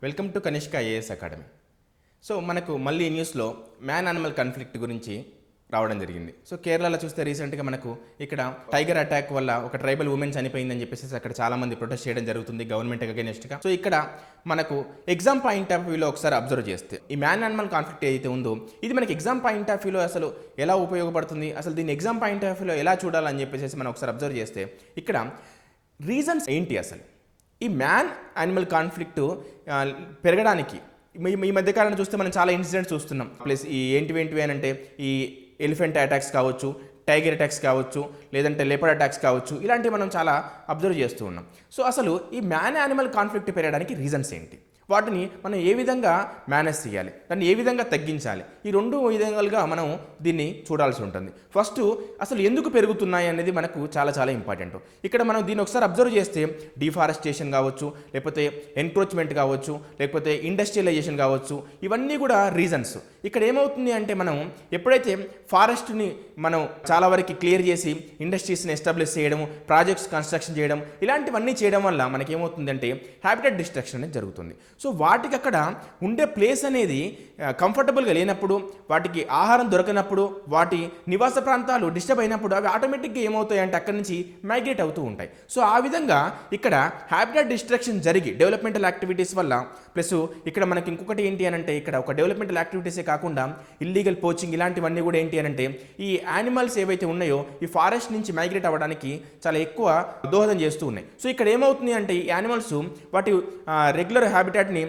Welcome to Kanishka IAS academy. So మనకు మళ్ళీ న్యూస్లో మ్యాన్ యానిమల్ కాన్ఫ్లిక్ట్ గురించి రావడం జరిగింది. సో కేరళలో చూస్తే రీసెంట్గా మనకు ఇక్కడ టైగర్ అటాక్ వల్ల ఒక ట్రైబల్ ఉమెన్ చనిపోయిందని చెప్పేసి అక్కడ చాలామంది ప్రొటెస్ట్ చేయడం జరుగుతుంది గవర్నమెంట్ అగైనెస్ట్గా. సో ఇక్కడ మనకు ఎగ్జామ్ పాయింట్ ఆఫ్ వ్యూలో ఒకసారి అబ్జర్వ్ చేస్తే ఈ మ్యాన్ యానిమల్ కాన్ఫ్లిక్ట్ ఏదైతే ఉందో ఇది మనకి ఎగ్జామ్ పాయింట్ ఆఫ్ వ్యూలో అసలు ఎలా ఉపయోగపడుతుంది, అసలు దీన్ని ఎగ్జామ్ పాయింట్ ఆఫ్ వ్యూలో ఎలా చూడాలని చెప్పేసి మనం ఒకసారి అబ్జర్వ్ చేస్తే ఇక్కడ రీజన్స్ ఏంటి, అసలు ఈ మ్యాన్ యానిమల్ కాన్ఫ్లిక్ట్ పెరగడానికి ఈ మధ్యకాలంలో చూస్తే మనం చాలా ఇన్సిడెంట్స్ చూస్తున్నాం. ప్లస్ ఈ ఏంటివి అని అంటే ఈ ఎలిఫెంట్ అటాక్స్ కావచ్చు, టైగర్ అటాక్స్ కావచ్చు, లేదంటే లేపర్డ్ అటాక్స్ కావచ్చు, ఇలాంటివి మనం చాలా అబ్జర్వ్ చేస్తూ ఉన్నాం. సో అసలు ఈ మ్యాన్ యానిమల్ కాన్ఫ్లిక్ట్ పెరగడానికి రీజన్స్ ఏంటి, వాటిని మనం ఏ విధంగా మేనేజ్ చేయాలి, దాన్ని ఏ విధంగా తగ్గించాలి, ఈ రెండు విధాలుగా మనం దీన్ని చూడాల్సి ఉంటుంది. ఫస్ట్ అసలు ఎందుకు పెరుగుతున్నాయి అనేది మనకు చాలా చాలా ఇంపార్టెంట్. ఇక్కడ మనం దీన్ని ఒకసారి అబ్జర్వ్ చేస్తే డిఫారెస్టేషన్ కావచ్చు, లేకపోతే ఎన్క్రోచ్మెంట్ కావచ్చు, లేకపోతే ఇండస్ట్రియలైజేషన్ కావచ్చు, ఇవన్నీ కూడా రీజన్స్. ఇక్కడ ఏమవుతుంది అంటే మనం ఎప్పుడైతే ఫారెస్ట్ని మనం చాలా వరకు క్లియర్ చేసి ఇండస్ట్రీస్ని ఎస్టాబ్లిష్ చేయడం, ప్రాజెక్ట్స్ కన్స్ట్రక్షన్ చేయడం, ఇలాంటివన్నీ చేయడం వల్ల మనకేమవుతుందంటే హ్యాబిటేట్ డిస్ట్రక్షన్ అనేది జరుగుతుంది. సో వాటికి అక్కడ ఉండే ప్లేస్ అనేది కంఫర్టబుల్గా లేనప్పుడు, వాటికి ఆహారం దొరకనప్పుడు, వాటి నివాస ప్రాంతాలు డిస్టర్బ్ అయినప్పుడు అవి ఆటోమేటిక్గా ఏమవుతాయి అంటే అక్కడి నుంచి మైగ్రేట్ అవుతూ ఉంటాయి. సో ఆ విధంగా ఇక్కడ హ్యాబిటాట్ డిస్ట్రక్షన్ జరిగి డెవలప్మెంటల్ యాక్టివిటీస్ వల్ల, ప్లస్ ఇక్కడ మనకి ఇంకొకటి ఏంటి అని అంటే ఇక్కడ ఒక డెవలప్మెంటల్ యాక్టివిటీసే కాకుండా ఇల్లీగల్ పోచింగ్ ఇలాంటివన్నీ కూడా ఏంటి అని అంటే ఈ యానిమల్స్ ఏవైతే ఉన్నాయో ఈ ఫారెస్ట్ నుంచి మైగ్రేట్ అవ్వడానికి చాలా ఎక్కువ దోహదం చేస్తూ ఉన్నాయి. సో ఇక్కడ ఏమవుతుంది అంటే ఈ యానిమల్స్ వాటి రెగ్యులర్ హ్యాబిటాట్ని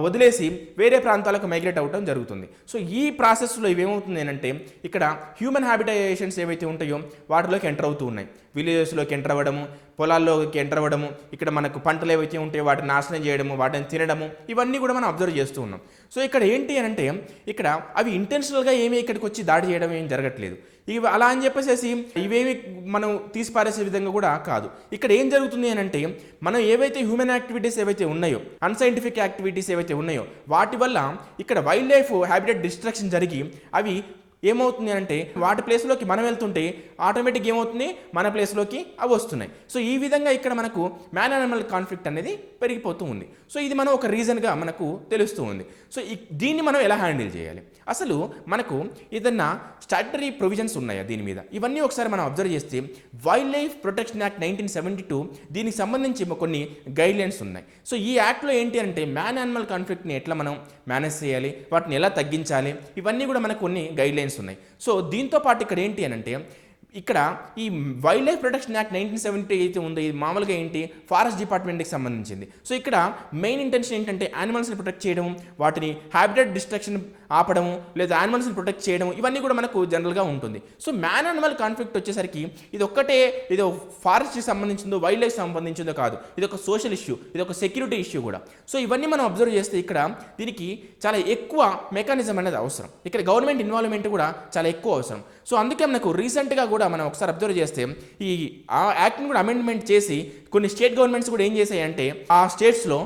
వదిలేసి వేరే ప్రాంతాలకు మైగ్రేట్ అవ్వడం జరుగుతుంది. సో ఈ ప్రాసెస్లో ఇవేమవుతుంది అంటే ఇక్కడ హ్యూమన్ హ్యాబిటేషన్స్ ఏవైతే ఉంటాయో వాటిలోకి ఎంటర్ అవుతూ ఉన్నాయి. విలేజెస్లోకి ఎంటర్ అవ్వడము, పొలాల్లోకి ఎంటర్ అవ్వడము, ఇక్కడ మనకు పంటలు ఏవైతే ఉంటాయో వాటిని నాశనం చేయడము, వాటిని తినడము, ఇవన్నీ కూడా మనం అబ్జర్వ్ చేస్తూ ఉన్నాం. సో ఇక్కడ ఏంటి అని అంటే ఇక్కడ అవి ఇంటెన్షనల్గా ఏమీ ఇక్కడికి వచ్చి దాడి చేయడం ఏం జరగట్లేదు. ఇవి అలా అని చెప్పేసి ఇవేమి మనం తీసిపారేసే విధంగా కూడా కాదు. ఇక్కడ ఏం జరుగుతుంది అని అంటే మనం ఏవైతే హ్యూమన్ యాక్టివిటీస్ ఏవైతే ఉన్నాయో, అన్సైంటిఫిక్ యాక్టివిటీస్ ఏవైతే ఉన్నాయో వాటి వల్ల ఇక్కడ వైల్డ్ లైఫ్ హ్యాబిటేట్ డిస్ట్రక్షన్ జరిగి అవి ఏమవుతుంది అంటే వాటి ప్లేస్లోకి మనం వెళ్తుంటే ఆటోమేటిక్ ఏమవుతుంది మన ప్లేస్లోకి అవి వస్తున్నాయి. సో ఈ విధంగా ఇక్కడ మనకు మ్యాన్ యానిమల్ కాన్ఫ్లిక్ట్ అనేది పెరిగిపోతూ ఉంది. సో ఇది మనం ఒక రీజన్గా మనకు తెలుస్తూ ఉంది. సో దీన్ని మనం ఎలా హ్యాండిల్ చేయాలి, అసలు మనకు ఏదన్నా స్టాట్యుటరీ ప్రొవిజన్స్ ఉన్నాయా దీని మీద, ఇవన్నీ ఒకసారి మనం అబ్జర్వ్ చేస్తే వైల్డ్ లైఫ్ ప్రొటెక్షన్ యాక్ట్ 1972 దీనికి సంబంధించి కొన్ని గైడ్లైన్స్ ఉన్నాయి. సో ఈ యాక్ట్లో ఏంటి అంటే మ్యాన్ యానిమల్ కాన్ఫ్లిక్ట్ని ఎట్లా మనం మేనేజ్ చేయాలి, వాటిని ఎలా తగ్గించాలి, ఇవన్నీ కూడా మనకు కొన్ని గైడ్లైన్స్ ఉన్నాయి. సో దీంతో పాటు ఇక్కడ ఏంటి అని అంటే ఇక్కడ ఈ వైల్డ్ లైఫ్ ప్రొటెక్షన్ యాక్ట్ 1970 అయితే ఉందో ఇది మామూలుగా ఏంటి ఫారెస్ట్ డిపార్ట్మెంట్కి సంబంధించింది. సో ఇక్కడ మెయిన్ ఇంటెన్షన్ ఏంటంటే యానిమల్స్ని ప్రొటెక్ట్ చేయడం, వాటిని హ్యాబిటేట్ డిస్ట్రక్షన్ ఆపడము, లేదా యానిమల్స్ని ప్రొటెక్ట్ చేయడం, ఇవన్నీ కూడా మనకు జనరల్గా ఉంటుంది. సో మ్యాన్ యానిమల్ కాన్ఫ్లిక్ట్ వచ్చేసరికి ఇది ఒక్కటే ఇది ఫారెస్ట్కి సంబంధించిందో వైల్డ్ లైఫ్ సంబంధించిందో కాదు, ఇది ఒక సోషల్ ఇష్యూ, ఇది ఒక సెక్యూరిటీ ఇష్యూ కూడా. సో ఇవన్నీ మనం అబ్జర్వ్ చేస్తే ఇక్కడ దీనికి చాలా ఎక్కువ మెకానిజం అనేది అవసరం, ఇక్కడ గవర్నమెంట్ ఇన్వాల్వ్మెంట్ కూడా చాలా ఎక్కువ అవసరం. సో అందుకే మనకు రీసెంట్గా కూడా మనం ఒకసారి అబ్జర్వ్ చేస్తే ఈ యాక్ట్ని కూడా అమెండ్మెంట్ చేసి కొన్ని స్టేట్ గవర్నమెంట్స్ కూడా ఏం చేశాయంటే ఆ స్టేట్స్లో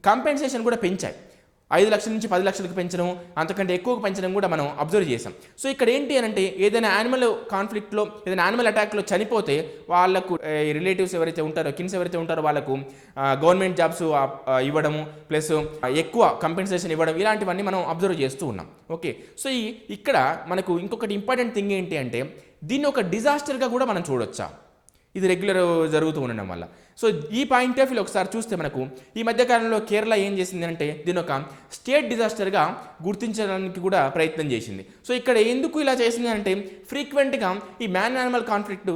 కాంపెన్సేషన్ కూడా పెంచాయి. 5 లక్షల నుంచి 10 లక్షలకు పెంచడం, అంతకంటే ఎక్కువకు పెంచడం కూడా మనం అబ్జర్వ్ చేసాం. సో ఇక్కడ ఏంటి అని అంటే ఏదైనా యానిమల్ కాన్ఫ్లిక్ట్లో ఏదైనా యానిమల్ అటాక్లో చనిపోతే వాళ్ళకు రిలేటివ్స్ ఎవరైతే ఉంటారో, కిన్స్ ఎవరైతే ఉంటారో వాళ్ళకు గవర్నమెంట్ జాబ్స్ ఇవ్వడము, ప్లస్ ఎక్కువ కంపెన్సేషన్ ఇవ్వడం, ఇలాంటివన్నీ మనం అబ్జర్వ్ చేస్తూ ఉన్నాం. ఓకే, సో ఇక్కడ మనకు ఇంకొకటి ఇంపార్టెంట్ థింగ్ ఏంటి అంటే దీన్ని ఒక డిజాస్టర్గా కూడా మనం చూడొచ్చా, ఇది రెగ్యులర్ జరుగుతూ ఉండడం వల్ల. సో ఈ పాయింట్ ఆఫ్ వ్యూ ఒకసారి చూస్తే మనకు ఈ మధ్యకాలంలో కేరళ ఏం చేసింది అంటే దీని ఒక స్టేట్ డిజాస్టర్గా గుర్తించడానికి కూడా ప్రయత్నం చేసింది. సో ఇక్కడ ఎందుకు ఇలా చేసింది అంటే ఫ్రీక్వెంట్గా ఈ మ్యాన్ యానిమల్ కాన్ఫ్లిక్ట్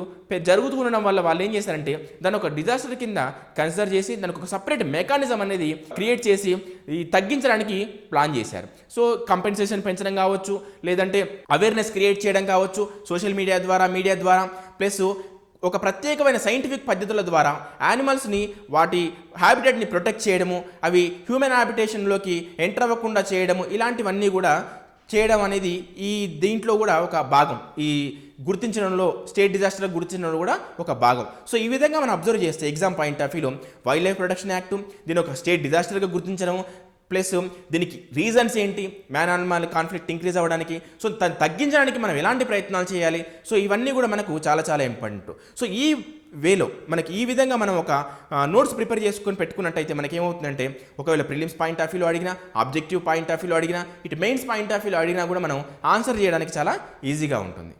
జరుగుతూ ఉండడం వల్ల వాళ్ళు ఏం చేశారంటే దాని ఒక డిజాస్టర్ కింద కన్సిడర్ చేసి దానికి ఒక సపరేట్ మెకానిజం అనేది క్రియేట్ చేసి ఈ తగ్గించడానికి ప్లాన్ చేశారు. సో కంపెన్సేషన్ పెంచడం కావచ్చు, లేదంటే అవేర్నెస్ క్రియేట్ చేయడం కావచ్చు సోషల్ మీడియా ద్వారా, ప్లస్ ఒక ప్రత్యేకమైన సైంటిఫిక్ పద్ధతుల ద్వారా యానిమల్స్ని వాటి హ్యాబిటేట్ని ప్రొటెక్ట్ చేయడము, అవి హ్యూమన్ హ్యాబిటేషన్లోకి ఎంటర్ అవ్వకుండా చేయడము, ఇలాంటివన్నీ కూడా చేయడం అనేది ఈ దీంట్లో కూడా ఒక భాగం, ఈ గుర్తించడంలో స్టేట్ డిజాస్టర్ గుర్తించడంలో కూడా ఒక భాగం. సో ఈ విధంగా మనం అబ్జర్వ్ చేస్తే ఎగ్జామ్ పాయింట్ ఆఫ్ వ్యూలో వైల్డ్ లైఫ్ ప్రొటెక్షన్ యాక్ట్ దీని ఒక స్టేట్ డిజాస్టర్గా గుర్తించడము, ప్లస్ దీనికి రీజన్స్ ఏంటి, మ్యాన్ అనిమల్ కాన్ఫ్లిక్ట్ ఇంక్రీజ్ అవ్వడానికి, సో తగ్గించడానికి మనం ఎలాంటి ప్రయత్నాలు చేయాలి, సో ఇవన్నీ కూడా మనకు చాలా చాలా ఇంపార్టెంట్. సో ఈ వేలో మనకి ఈ విధంగా మనం ఒక నోట్స్ ప్రిపేర్ చేసుకొని పెట్టుకున్నట్టయితే మనకి ఏమవుతుందంటే ఒకవేళ ప్రిలిమ్స్ పాయింట్ ఆఫ్ వ్యూలో అడిగినా, ఆబ్జెక్టివ్ పాయింట్ ఆఫ్ వ్యూలో అడిగినా, ఇటు మెయిన్స్ పాయింట్ ఆఫ్ వ్యూలో అడిగినా కూడా మనం ఆన్సర్ చేయడానికి చాలా ఈజీగా ఉంటుంది.